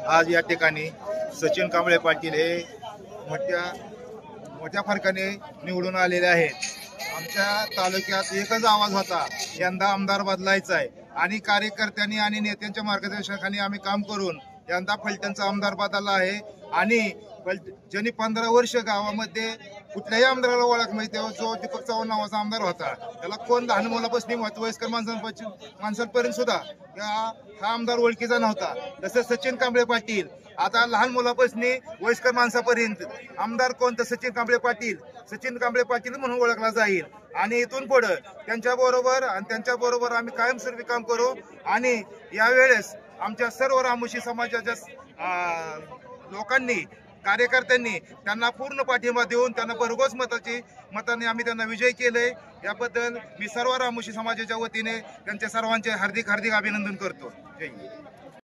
आज या ठिकाणी सचिन कांबळे पाटील हे मोठ्या फरकाने निवडून आलेले आहेत। आमच्या तालुक्यात एकच आवाज होता, यंदा आमदार बदलायचा आहे आणि कार्यकर्त्यांनी आणि नेत्यांच्या मार्गदर्शनाखाली आम्ही काम करून यंदा फलटणचा आमदार बदलला आहे। आणि ज्यांनी 15 वर्ष गावामध्ये कुठल्याही आमदाराला ओळख माहिती, जो दीपक चव्हाण नावाचा आमदार होता, त्याला कोण लहान मुलापासून वयस्कर माणसांपर्यंत सुद्धा हा आमदार ओळखीचा नव्हता। तसं सचिन कांबळे पाटील आता लहान मुलापासून वयस्कर माणसापर्यंत आमदार कोण तर सचिन कांबळे पाटील म्हणून ओळखला जाईल। आणि इथून पुढे त्यांच्याबरोबर आम्ही कायमस्वरूपी काम करू। आणि यावेळेस आमच्या सर्व रामोशी समाजाच्या लोकांनी, कार्यकर्त्यांनी त्यांना पूर्ण पाठिंबा देऊन त्यांना भरघोस मताने आम्ही त्यांना विजय केले। याबद्दल मी सर्व रामोशी समाजाच्या वतीने त्यांच्या सर्वांचे हार्दिक अभिनंदन करतो। जय हिंद।